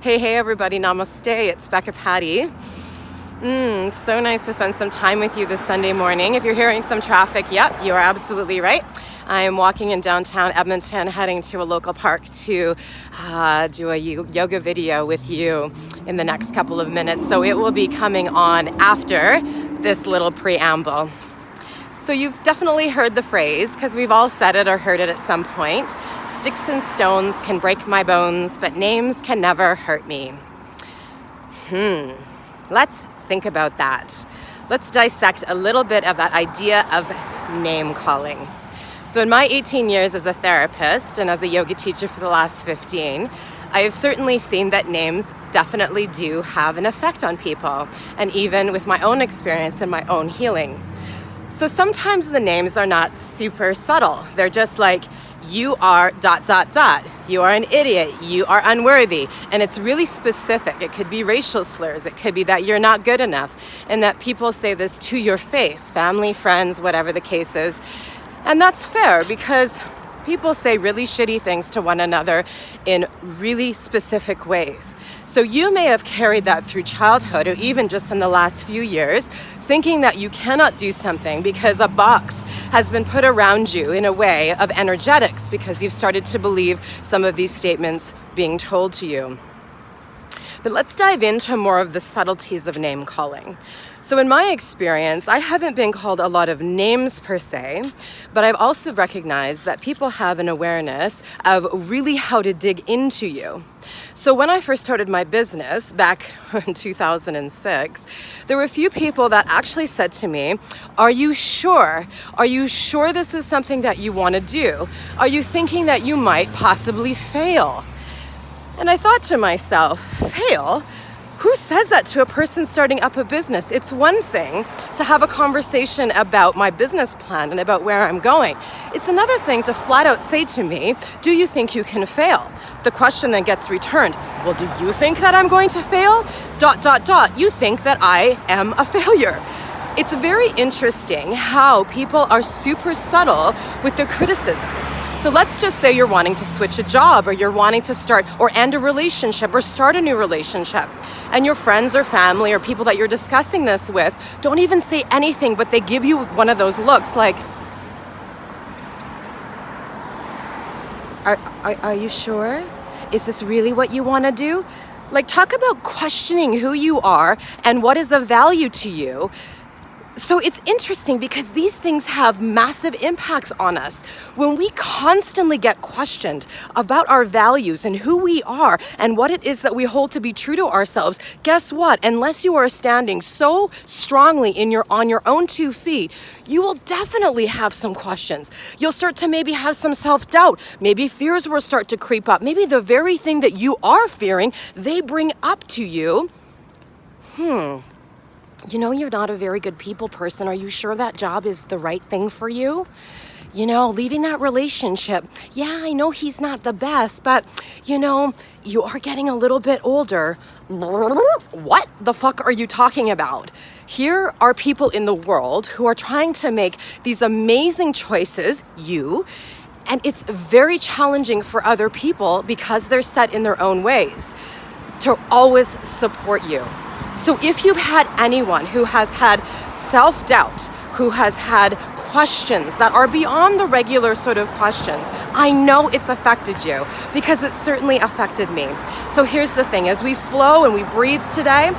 Hey everybody, namaste. It's Becca Pati. So nice to spend some time with you this Sunday morning. If you're hearing some traffic, yep, you are absolutely right. I am walking in downtown Edmonton, heading to a local park to do a yoga video with you in the next couple of minutes. So it will be coming on after this little preamble. So you've definitely heard the phrase, because we've all said it or heard it at some point. Sticks and stones can break my bones, but names can never hurt me. Let's think about that. Let's dissect a little bit of that idea of name calling. So in my 18 years as a therapist and as a yoga teacher for the last 15, I have certainly seen that names definitely do have an effect on people, and even with my own experience and my own healing. So sometimes the names are not super subtle. They're just like, you are ... You are an idiot. You are unworthy. And it's really specific. It could be racial slurs. It could be that you're not good enough, and that people say this to your face, family, friends, whatever the case is. And that's fair, because people say really shitty things to one another in really specific ways. So you may have carried that through childhood, or even just in the last few years, thinking that you cannot do something because a box has been put around you in a way of energetics, because you've started to believe some of these statements being told to you. But let's dive into more of the subtleties of name calling. So in my experience, I haven't been called a lot of names per se, but I've also recognized that people have an awareness of really how to dig into you. So when I first started my business back in 2006, there were a few people that actually said to me, "Are you sure? Are you sure this is something that you want to do? Are you thinking that you might possibly fail?" And I thought to myself, fail? Who says that to a person starting up a business? It's one thing to have a conversation about my business plan and about where I'm going. It's another thing to flat out say to me, "Do you think you can fail?" The question then gets returned, "Well, do you think that I'm going to fail? ... You think that I am a failure." It's very interesting how people are super subtle with their criticisms. So let's just say you're wanting to switch a job, or you're wanting to start or end a relationship or start a new relationship. And your friends or family or people that you're discussing this with don't even say anything, but they give you one of those looks like, are you sure? Is this really what you want to do? Like, talk about questioning who you are and what is of value to you. So it's interesting, because these things have massive impacts on us. When we constantly get questioned about our values and who we are and what it is that we hold to be true to ourselves, guess what? Unless you are standing so strongly on your own 2 feet, you will definitely have some questions. You'll start to maybe have some self-doubt. Maybe fears will start to creep up. Maybe the very thing that you are fearing, they bring up to you. You know, you're not a very good people person. Are you sure that job is the right thing for you? You know, leaving that relationship. Yeah, I know he's not the best, but you know, you are getting a little bit older. What the fuck are you talking about? Here are people in the world who are trying to make these amazing choices, and it's very challenging for other people, because they're set in their own ways, to always support you. So if you've had anyone who has had self-doubt, who has had questions that are beyond the regular sort of questions, I know it's affected you, because it certainly affected me. So here's the thing, as we flow and we breathe today,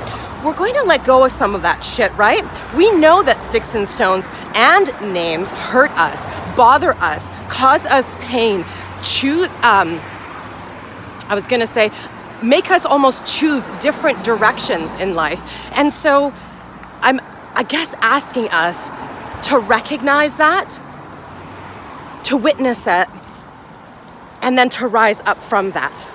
we're going to let go of some of that shit, right? We know that sticks and stones and names hurt us, bother us, cause us pain, make us almost choose different directions in life. And so I'm, I guess, asking us to recognize that, to witness it, and then to rise up from that.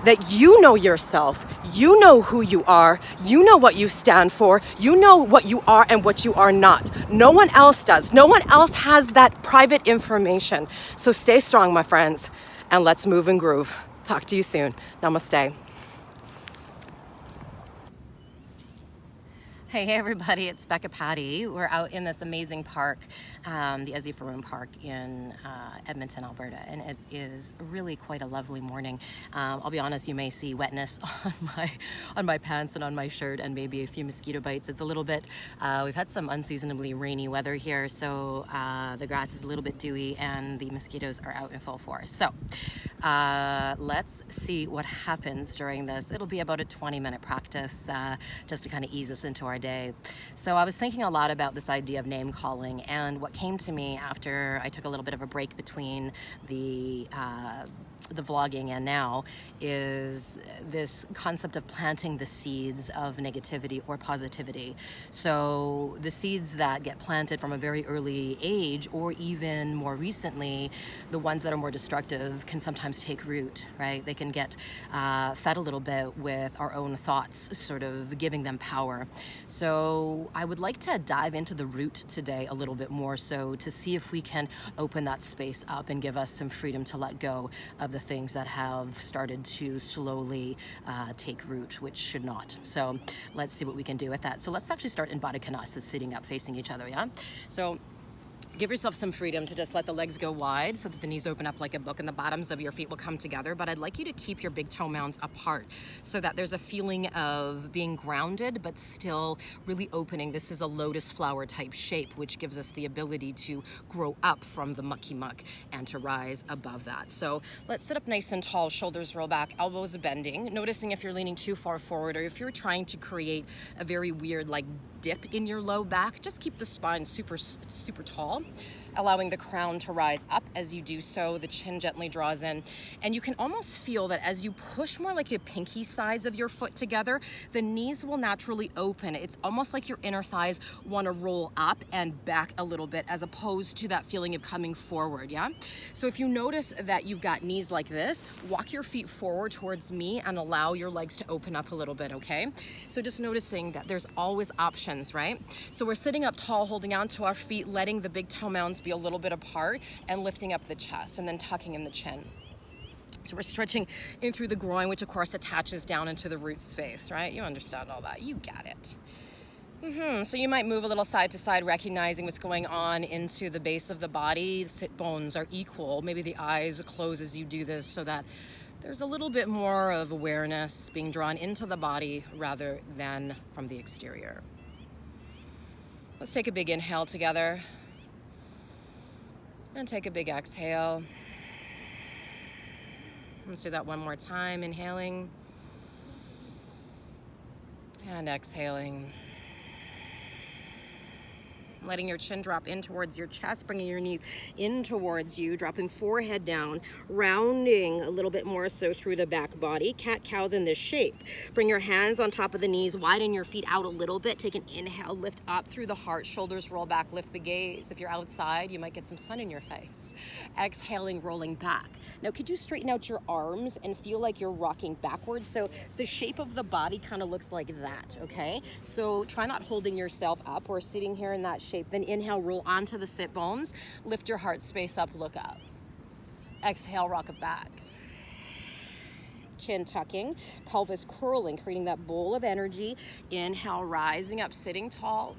That you know yourself, you know who you are, you know what you stand for, you know what you are and what you are not. No one else does. No one else has that private information. So stay strong, my friends, and let's move and groove. Talk to you soon. Namaste. Hey everybody, it's Becca Pati. We're out in this amazing park, the Ezzy Faroon Park in Edmonton, Alberta, and it is really quite a lovely morning. I'll be honest, you may see wetness on my pants and on my shirt, and maybe a few mosquito bites. It's a little bit. We've had some unseasonably rainy weather here, so the grass is a little bit dewy, and the mosquitoes are out in full force. So let's see what happens during this. It'll be about a 20-minute practice, just to kind of ease us into our day. So I was thinking a lot about this idea of name calling, and what came to me after I took a little bit of a break between the vlogging and now is this concept of planting the seeds of negativity or positivity. So the seeds that get planted from a very early age, or even more recently, the ones that are more destructive can sometimes take root, right? They can get fed a little bit with our own thoughts, sort of giving them power. So I would like to dive into the root today a little bit more, so to see if we can open that space up and give us some freedom to let go of the things that have started to slowly take root, which should not. So let's see what we can do with that. So let's actually start in Baddha Konasana, sitting up facing each other, yeah? So give yourself some freedom to just let the legs go wide so that the knees open up like a book and the bottoms of your feet will come together. But I'd like you to keep your big toe mounds apart so that there's a feeling of being grounded but still really opening. This is a lotus flower type shape, which gives us the ability to grow up from the mucky muck and to rise above that. So let's sit up nice and tall, shoulders roll back, elbows bending, noticing if you're leaning too far forward or if you're trying to create a very weird like dip in your low back. Just keep the spine super tall, allowing the crown to rise up as you do so. The chin gently draws in, and you can almost feel that as you push more like your pinky sides of your foot together, the knees will naturally open. It's almost like your inner thighs want to roll up and back a little bit, as opposed to that feeling of coming forward, yeah? So if you notice that you've got knees like this, walk your feet forward towards me and allow your legs to open up a little bit, okay? So just noticing that there's always options, right? So we're sitting up tall, holding on to our feet, letting the big toe mounds be a little bit apart, and lifting up the chest and then tucking in the chin. So we're stretching in through the groin, which of course attaches down into the root space, right? You understand all that, you got it. So you might move a little side to side, recognizing what's going on into the base of the body. The sit bones are equal. Maybe the eyes close as you do this so that there's a little bit more of awareness being drawn into the body rather than from the exterior. Let's take a big inhale together and take a big exhale. Let's do that one more time. Inhaling and exhaling. Letting your chin drop in towards your chest, bringing your knees in towards you, dropping forehead down, rounding a little bit more so through the back body. Cat-cow's in this shape. Bring your hands on top of the knees, widen your feet out a little bit. Take an inhale, lift up through the heart, shoulders roll back, lift the gaze. If you're outside, you might get some sun in your face. Exhaling, rolling back. Now, could you straighten out your arms and feel like you're rocking backwards? So the shape of the body kind of looks like that, okay? So try not holding yourself up or sitting here in that shape. Then inhale, roll onto the sit bones, lift your heart space up, look up. Exhale, rock it back. Chin tucking, pelvis curling, creating that bowl of energy. Inhale, rising up, sitting tall.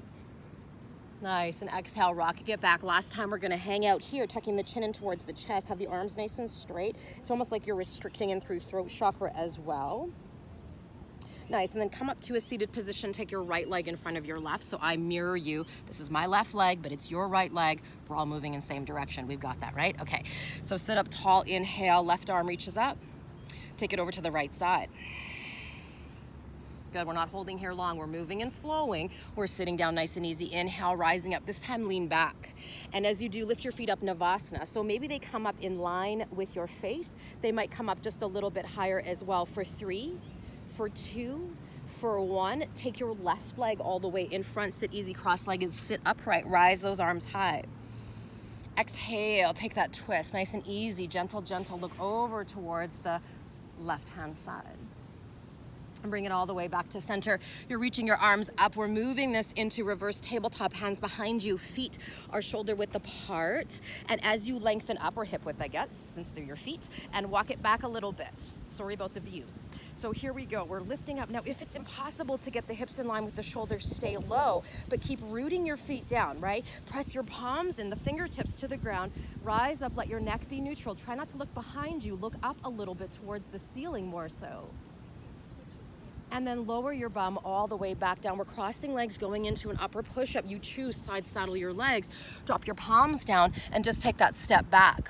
Nice, and exhale, rock it back. Last time we're gonna hang out here, tucking the chin in towards the chest, have the arms nice and straight. It's almost like you're restricting in through throat chakra as well. Nice, and then come up to a seated position, take your right leg in front of your left, so I mirror you. This is my left leg, but it's your right leg. We're all moving in the same direction. We've got that, right? Okay, so sit up tall, inhale, left arm reaches up. Take it over to the right side. Good, we're not holding here long. We're moving and flowing. We're sitting down nice and easy. Inhale, rising up. This time, lean back. And as you do, lift your feet up, Navasana. So maybe they come up in line with your face. They might come up just a little bit higher as well. For 3, for 2, for 1. Take your left leg all the way in front. Sit easy, cross-legged, sit upright. Rise those arms high. Exhale, take that twist. Nice and easy, gentle, gentle. Look over towards the left-hand side. And bring it all the way back to center. You're reaching your arms up. We're moving this into reverse tabletop, hands behind you, feet are shoulder width apart. And as you lengthen up, or hip width, I guess, since they're your feet, and walk it back a little bit. Sorry about the view. So here we go, we're lifting up. Now, if it's impossible to get the hips in line with the shoulders, stay low, but keep rooting your feet down, right? Press your palms and the fingertips to the ground. Rise up, let your neck be neutral. Try not to look behind you. Look up a little bit towards the ceiling more so. And then lower your bum all the way back down. We're crossing legs, going into an upper push-up. You choose, side saddle your legs, drop your palms down, and just take that step back.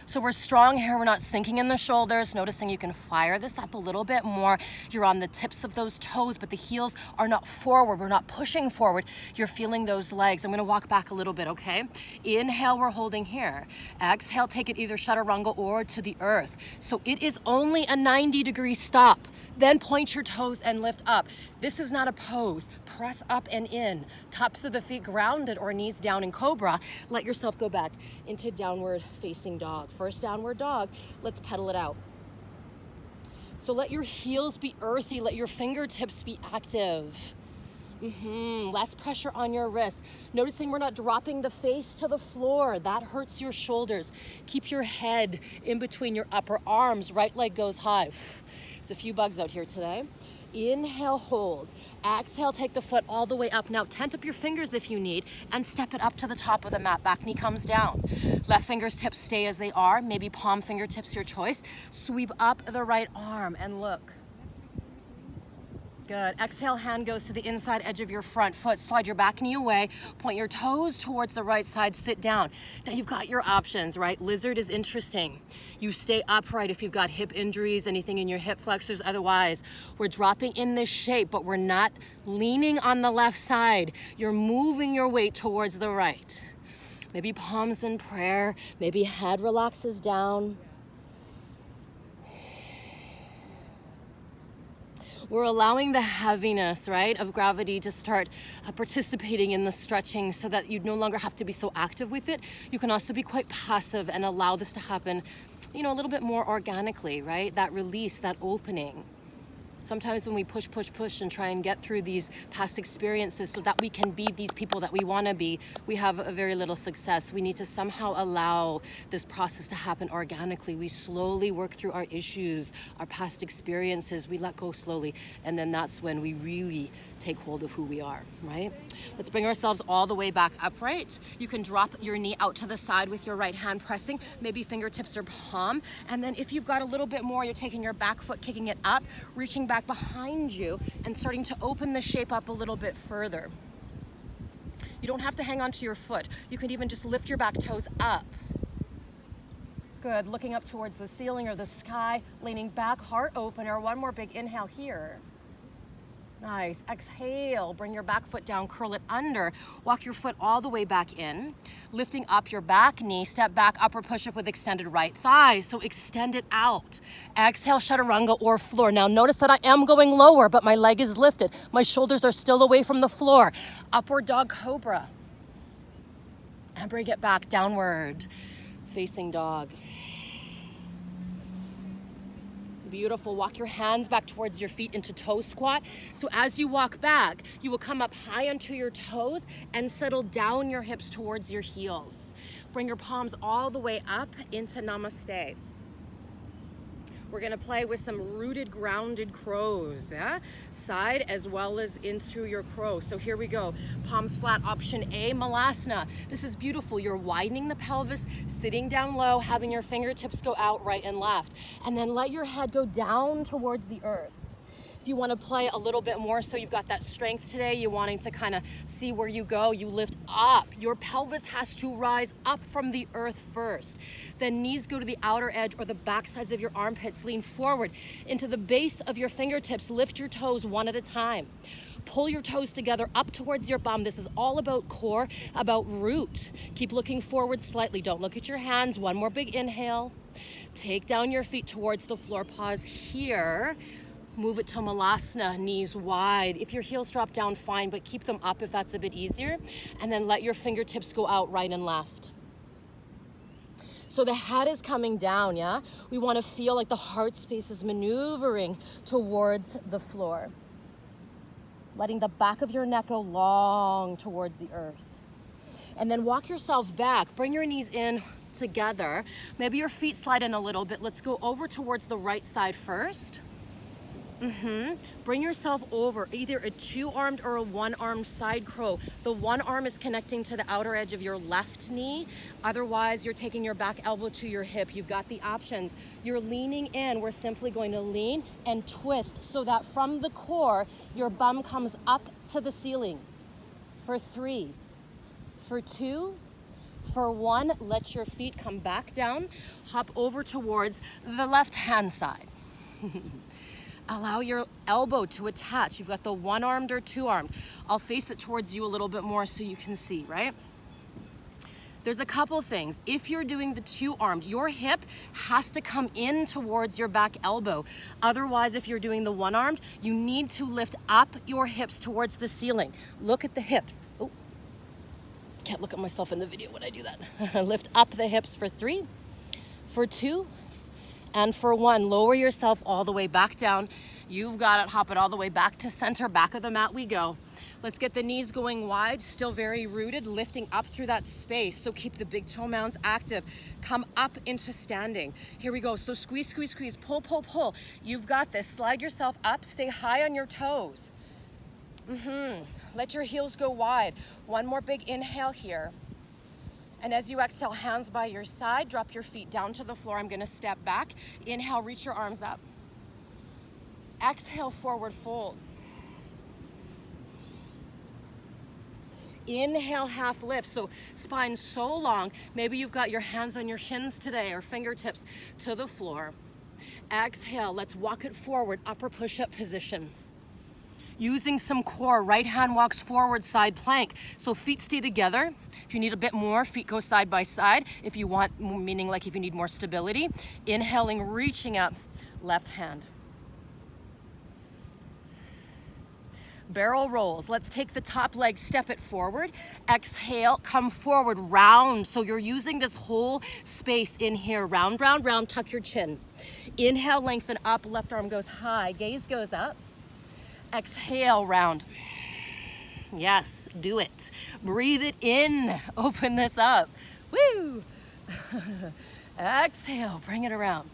So we're strong here. We're not sinking in the shoulders. Noticing you can fire this up a little bit more. You're on the tips of those toes, but the heels are not forward. We're not pushing forward. You're feeling those legs. I'm gonna walk back a little bit, okay? Inhale, we're holding here. Exhale, take it either chaturanga or to the earth. So it is only a 90-degree stop. Then point your toes and lift up. This is not a pose. Press up and in. Tops of the feet grounded or knees down in cobra. Let yourself go back into downward facing dog. First downward dog. Let's pedal it out. So let your heels be earthy. Let your fingertips be active. Less pressure on your wrists. Noticing we're not dropping the face to the floor. That hurts your shoulders. Keep your head in between your upper arms. Right leg goes high. There's a few bugs out here today. Inhale, hold. Exhale, take the foot all the way up. Now tent up your fingers if you need and step it up to the top of the mat. Back knee comes down. Left fingertips stay as they are. Maybe palm fingertips, your choice. Sweep up the right arm and look. Good. Exhale, hand goes to the inside edge of your front foot. Slide your back knee away. Point your toes towards the right side. Sit down. Now you've got your options, right? Lizard is interesting. You stay upright if you've got hip injuries, anything in your hip flexors. Otherwise, we're dropping in this shape, but we're not leaning on the left side. You're moving your weight towards the right. Maybe palms in prayer. Maybe head relaxes down. We're allowing the heaviness, right, of gravity to start participating in the stretching so that you no longer have to be so active with it. You can also be quite passive and allow this to happen, you know, a little bit more organically, right? That release, that opening. Sometimes when we push and try and get through these past experiences so that we can be these people that we want to be, we have a very little success. We need to somehow allow this process to happen organically. We slowly work through our issues, our past experiences. We let go slowly, and then that's when we really take hold of who we are, right? Let's bring ourselves all the way back upright. You can drop your knee out to the side with your right hand pressing, maybe fingertips or palm. And then if you've got a little bit more, you're taking your back foot, kicking it up, reaching back behind you and starting to open the shape up a little bit further. You don't have to hang onto your foot. You can even just lift your back toes up. Good, looking up towards the ceiling or the sky, leaning back, heart open, or one more big inhale here. Nice. Exhale, bring your back foot down, curl it under, walk your foot all the way back in, lifting up your back knee, step back, upper push-up with extended right thigh, so extend it out. Exhale, chaturanga or floor. Now notice that I am going lower, but my leg is lifted. My shoulders are still away from the floor. Upward dog cobra. And bring it back, downward facing dog. Beautiful. Walk your hands back towards your feet into toe squat. So as you walk back, you will come up high onto your toes and settle down your hips towards your heels. Bring your palms all the way up into namaste. We're gonna play with some rooted, grounded crows, yeah? Side as well as in through your crow. So here we go. Palms flat, option A, malasana. This is beautiful. You're widening the pelvis, sitting down low, having your fingertips go out right and left. And then let your head go down towards the earth. If you want to play a little bit more so you've got that strength today, you're wanting to kind of see where you go, you lift up. Your pelvis has to rise up from the earth first. Then knees go to the outer edge or the back sides of your armpits. Lean forward into the base of your fingertips. Lift your toes one at a time. Pull your toes together up towards your bum. This is all about core, about root. Keep looking forward slightly. Don't look at your hands. One more big inhale. Take down your feet towards the floor. Pause here. Move it to malasana, knees wide. If your heels drop down, fine, but keep them up if that's a bit easier. And then let your fingertips go out right and left. So the head is coming down, yeah? We want to feel like the heart space is maneuvering towards the floor. Letting the back of your neck go long towards the earth. And then walk yourself back. Bring your knees in together. Maybe your feet slide in a little bit. Let's go over towards the right side first. Bring yourself over, either a two-armed or a one-armed side crow. The one arm is connecting to the outer edge of your left knee. Otherwise, you're taking your back elbow to your hip. You've got the options. You're leaning in. We're simply going to lean and twist so that from the core, your bum comes up to the ceiling. For 3, for 2, for 1, let your feet come back down. Hop over towards the left-hand side. Allow your elbow to attach. You've got the one-armed or two-armed. I'll face it towards you a little bit more so you can see, right? There's a couple things. If you're doing the two-armed, your hip has to come in towards your back elbow. Otherwise, if you're doing the one-armed, you need to lift up your hips towards the ceiling. Look at the hips. Oh, can't look at myself in the video when I do that. Lift up the hips for 3, for 2, and for 1. Lower yourself all the way back down. You've got it. Hop it all the way back to center. Back of the mat we go. Let's get the knees going wide, still very rooted, lifting up through that space. So keep the big toe mounds active. Come up into standing. Here we go. So squeeze, squeeze, squeeze. Pull, pull, pull. You've got this. Slide yourself up. Stay high on your toes. Let your heels go wide. One more big inhale here. And as you exhale, hands by your side, drop your feet down to the floor. I'm gonna step back. Inhale, reach your arms up. Exhale, forward fold. Inhale, half lift. So spine so long. Maybe you've got your hands on your shins today or fingertips to the floor. Exhale, let's walk it forward, upper push-up position. Using some core, right hand walks forward, side plank. So feet stay together. If you need a bit more, feet go side by side. If you want, meaning like if you need more stability, inhaling, reaching up, left hand. Barrel rolls. Let's take the top leg, step it forward. Exhale, come forward, round. So you're using this whole space in here. Round, round, round, tuck your chin. Inhale, lengthen up, left arm goes high, gaze goes up. Exhale, round. Yes, do it. Breathe it in. Open this up. Woo! Exhale, bring it around.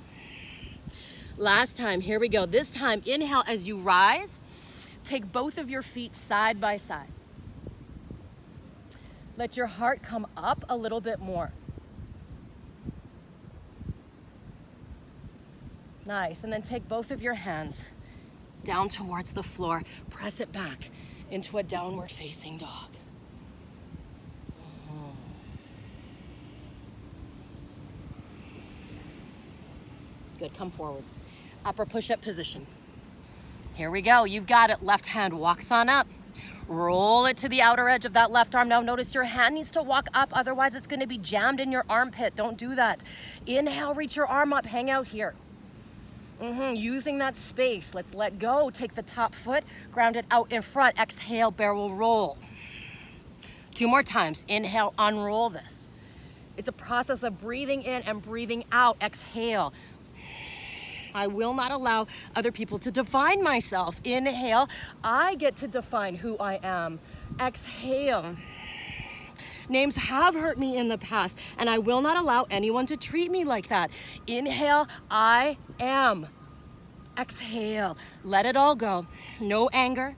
Last time, here we go. This time, inhale as you rise. Take both of your feet side by side. Let your heart come up a little bit more. Nice, and then take both of your hands down towards the floor. Press it back into a downward facing dog. Good, come forward. Upper push-up position. Here we go, you've got it. Left hand walks on up. Roll it to the outer edge of that left arm. Now notice your hand needs to walk up, otherwise it's gonna be jammed in your armpit. Don't do that. Inhale, reach your arm up, hang out here. Using that space, let's let go. Take the top foot, ground it out in front. Exhale, barrel roll. 2 more times. Inhale, unroll this. It's a process of breathing in and breathing out. Exhale. I will not allow other people to define myself. Inhale, I get to define who I am. Exhale. Names have hurt me in the past, and I will not allow anyone to treat me like that. Inhale, I am. Exhale, let it all go. No anger,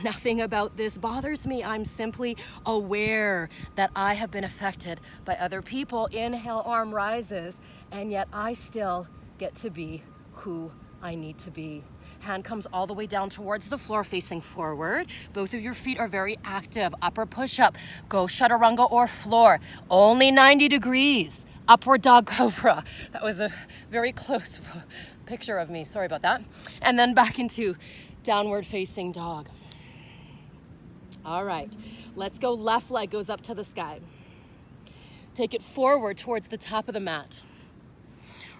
nothing about this bothers me. I'm simply aware that I have been affected by other people. Inhale, arm rises, and yet I still get to be who I need to be. Hand comes all the way down towards the floor, facing forward. Both of your feet are very active. Upper push-up, go chaturanga or floor. Only 90 degrees. Upward dog cobra. That was a very close picture of me. Sorry about that. And then back into downward facing dog. All right, let's go. Left leg goes up to the sky. Take it forward towards the top of the mat.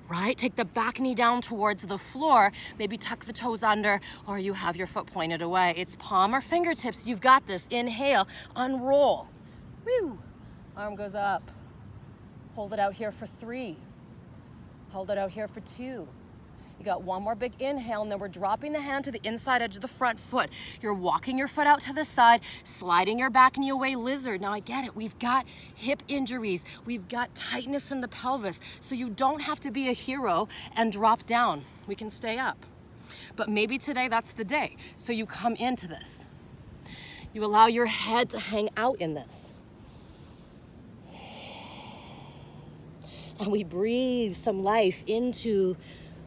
Right, take the back knee down towards the floor, maybe tuck the toes under, or you have your foot pointed away. It's palm or fingertips, you've got this. Inhale, unroll. Woo! Arm goes up. Hold it out here for 3. Hold it out here for 2. You got one more big inhale, and then we're dropping the hand to the inside edge of the front foot. You're walking your foot out to the side, sliding your back knee away, lizard. Now I get it, we've got hip injuries, we've got tightness in the pelvis, so you don't have to be a hero and drop down. We can stay up. But maybe today that's the day. So you come into this. You allow your head to hang out in this. And we breathe some life into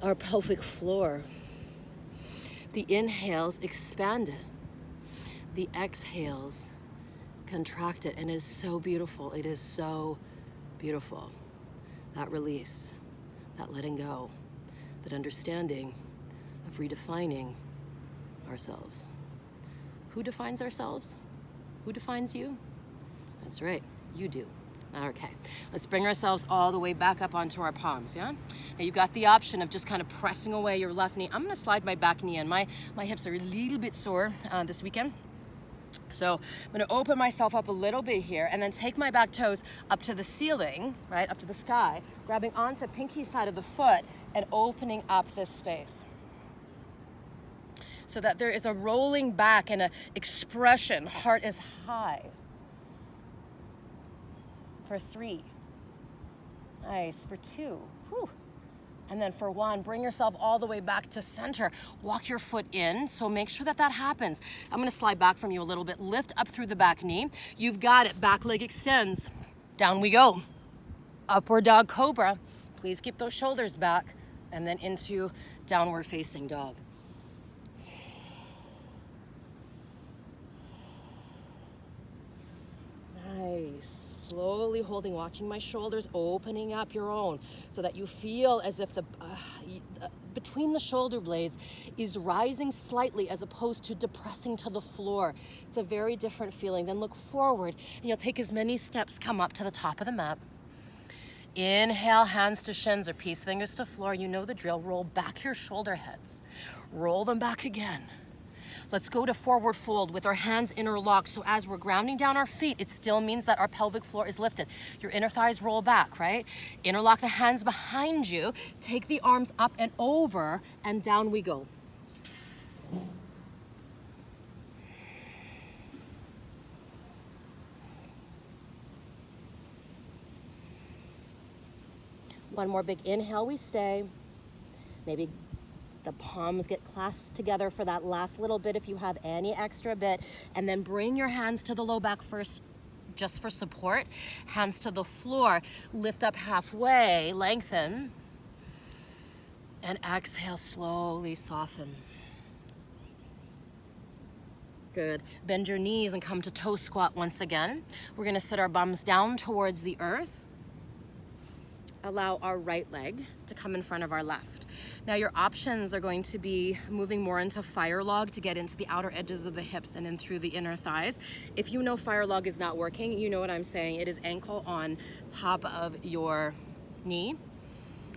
our pelvic floor. The inhales expand it. The exhales contract it, and it is so beautiful. It is so beautiful. That release, that letting go, that understanding of redefining ourselves. Who defines ourselves? Who defines you? That's right, you do. Okay, let's bring ourselves all the way back up onto our palms, yeah? Now you've got the option of just kind of pressing away your left knee. I'm gonna slide my back knee in. My hips are a little bit sore this weekend. So I'm gonna open myself up a little bit here and then take my back toes up to the ceiling, right, up to the sky, grabbing onto pinky side of the foot and opening up this space. So that there is a rolling back and an expression. Heart is high. For 3. Nice. For 2. Whew. And then for 1, bring yourself all the way back to center. Walk your foot in, so make sure that happens. I'm gonna slide back from you a little bit. Lift up through the back knee. You've got it. Back leg extends. Down we go. Upward dog cobra. Please keep those shoulders back. And then into downward facing dog. Nice. Slowly holding, watching my shoulders, opening up your own so that you feel as if the between the shoulder blades is rising slightly as opposed to depressing to the floor. It's a very different feeling. Then look forward and you'll take as many steps, come up to the top of the mat. Inhale, hands to shins or peace fingers to floor. You know the drill. Roll back your shoulder heads. Roll them back again. Let's go to forward fold with our hands interlocked. So as we're grounding down our feet, it still means that our pelvic floor is lifted. Your inner thighs roll back, right? Interlock the hands behind you. Take the arms up and over, and down we go. One more big inhale, we stay. Maybe the palms get clasped together for that last little bit if you have any extra bit. And then bring your hands to the low back first, just for support. Hands to the floor, lift up halfway, lengthen. And exhale, slowly soften. Good. Bend your knees and come to toe squat once again. We're gonna sit our bums down towards the earth. Allow our right leg to come in front of our left. Now your options are going to be moving more into fire log to get into the outer edges of the hips and in through the inner thighs. If you know fire log is not working, you know what I'm saying. It is ankle on top of your knee,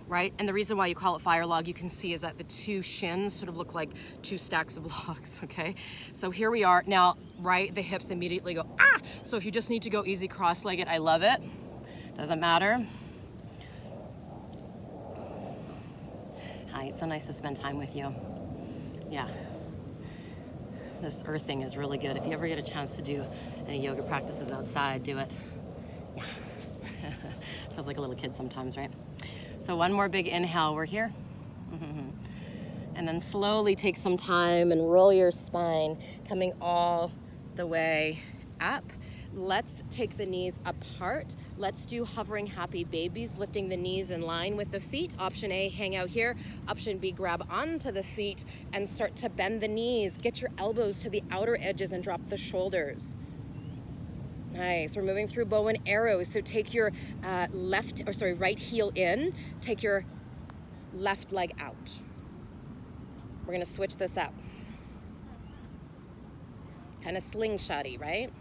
right? And the reason why you call it fire log, you can see, is that the 2 shins sort of look like 2 stacks of logs, okay? So here we are. Now, right, the hips immediately go, ah! So if you just need to go easy cross-legged, I love it. Doesn't matter. Hi, it's so nice to spend time with you. Yeah. This earthing is really good. If you ever get a chance to do any yoga practices outside, do it. Yeah. Feels like a little kid sometimes, right? So one more big inhale, we're here. And then slowly take some time and roll your spine, coming all the way up. Let's take the knees apart. Let's do hovering happy babies, lifting the knees in line with the feet. Option A, hang out here. Option B, grab onto the feet and start to bend the knees. Get your elbows to the outer edges and drop the shoulders. Nice. We're moving through bow and arrow. So take your right heel in. Take your left leg out. We're going to switch this up. Kind of slingshotty, right?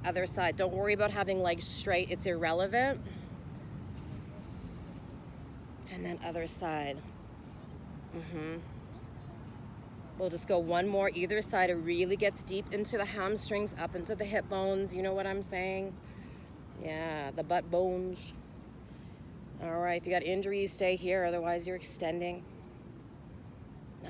Other side. Don't worry about having legs straight. It's irrelevant. And then other side. We'll just go one more either side. It really gets deep into the hamstrings, up into the hip bones. You know what I'm saying? Yeah, the butt bones. All right, if you got injury, you stay here, otherwise you're extending.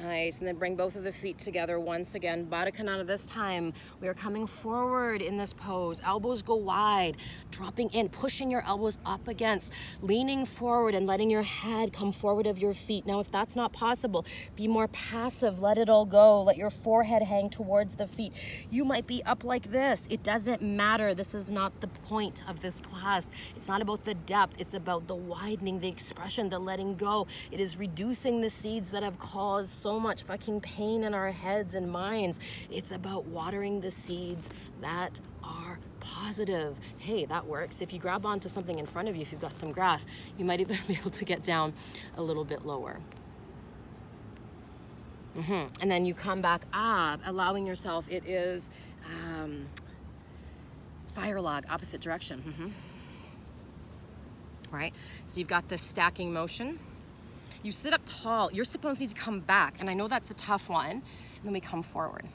Nice, and then bring both of the feet together once again. Baddha Konasana this time. We are coming forward in this pose. Elbows go wide, dropping in, pushing your elbows up against, leaning forward and letting your head come forward of your feet. Now, if that's not possible, be more passive. Let it all go. Let your forehead hang towards the feet. You might be up like this. It doesn't matter. This is not the point of this class. It's not about the depth. It's about the widening, the expression, the letting go. It is reducing the seeds that have caused so much fucking pain in our heads and minds. It's about watering the seeds that are positive. Hey, that works. If you grab onto something in front of you, if you've got some grass, you might even be able to get down a little bit lower. And then you come back up, allowing yourself, it is fire log, opposite direction. Right? So you've got this stacking motion. You sit up tall. Your sit bones need to come back. And I know that's a tough one. And then we come forward.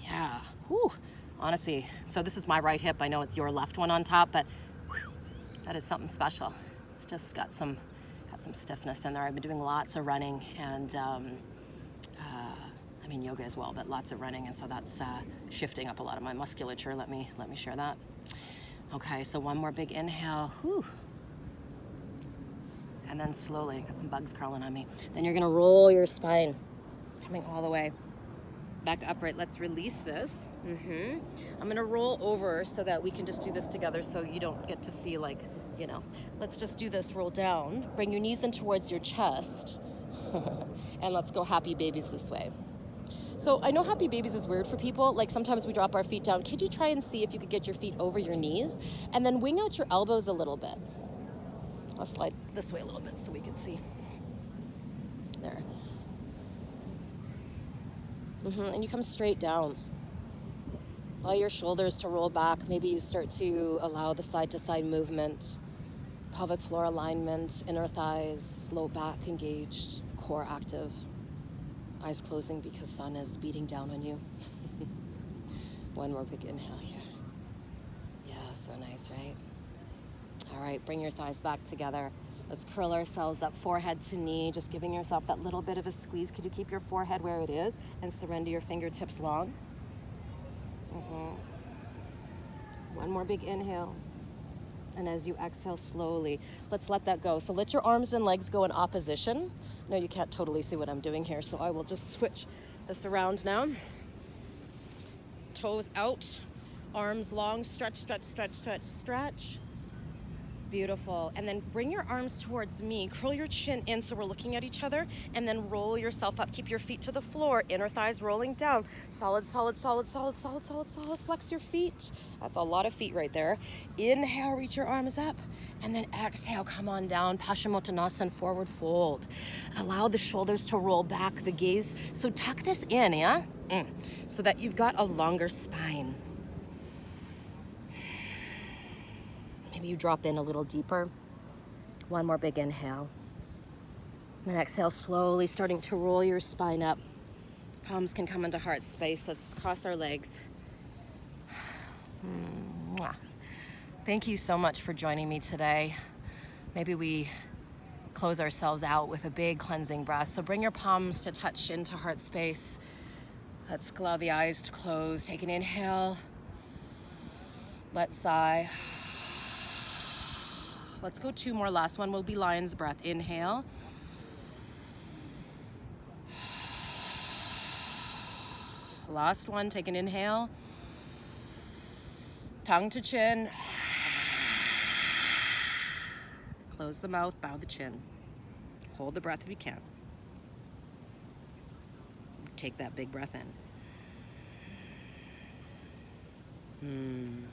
Yeah. Whew. Honestly, so this is my right hip. I know it's your left one on top, but whew, that is something special. It's just got some stiffness in there. I've been doing lots of running and I mean yoga as well, but lots of running, and so that's shifting up a lot of my musculature. Let me share that. Okay, so one more big inhale, whew. And then slowly, got some bugs crawling on me. Then you're gonna roll your spine, coming all the way back upright. Let's release this. I'm gonna roll over so that we can just do this together so you don't get to see like, you know. Let's just do this, roll down. Bring your knees in towards your chest. And let's go happy babies this way. So I know happy babies is weird for people. Like sometimes we drop our feet down. Could you try and see if you could get your feet over your knees and then wing out your elbows a little bit? I'll slide this way a little bit so we can see. There. And you come straight down. Allow your shoulders to roll back. Maybe you start to allow the side-to-side movement, pelvic floor alignment, inner thighs, low back engaged, core active. Eyes closing because sun is beating down on you. One more big inhale here. Yeah, so nice, right? All right, bring your thighs back together. Let's curl ourselves up, forehead to knee, just giving yourself that little bit of a squeeze. Could you keep your forehead where it is and surrender your fingertips long? One more big inhale. And as you exhale slowly, let's let that go. So let your arms and legs go in opposition. No, you can't totally see what I'm doing here, so I will just switch this around now. Toes out, arms long, stretch, stretch, stretch, stretch, stretch. Beautiful. And then bring your arms towards me. Curl your chin in so we're looking at each other, and then roll yourself up. Keep your feet to the floor, inner thighs rolling down. Solid, solid, solid, solid, solid, solid, solid. Flex your feet. That's a lot of feet right there. Inhale, reach your arms up, and then exhale, come on down. Paschimottanasana, forward fold. Allow the shoulders to roll back, the gaze. So tuck this in, yeah? So that you've got a longer spine. Maybe you drop in a little deeper. One more big inhale. And exhale, slowly starting to roll your spine up. Palms can come into heart space. Let's cross our legs. Thank you so much for joining me today. Maybe we close ourselves out with a big cleansing breath. So bring your palms to touch into heart space. Let's allow the eyes to close. Take an inhale. Let's sigh. Let's go two more. Last one will be lion's breath. Inhale. Last one, take an inhale. Tongue to chin. Close the mouth, bow the chin. Hold the breath if you can. Take that big breath in.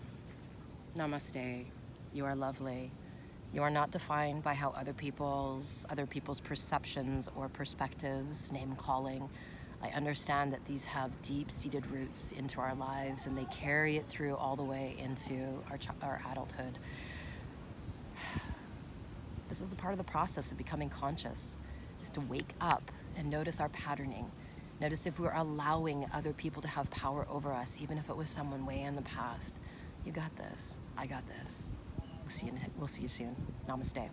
Namaste. You are lovely. You are not defined by how other people's perceptions or perspectives, name calling. I understand that these have deep-seated roots into our lives, and they carry it through all the way into our adulthood. This is the part of the process of becoming conscious, is to wake up and notice our patterning, Notice if we're allowing other people to have power over us, even if it was someone way in the past. You got this. I got this. We'll see you soon. Namaste.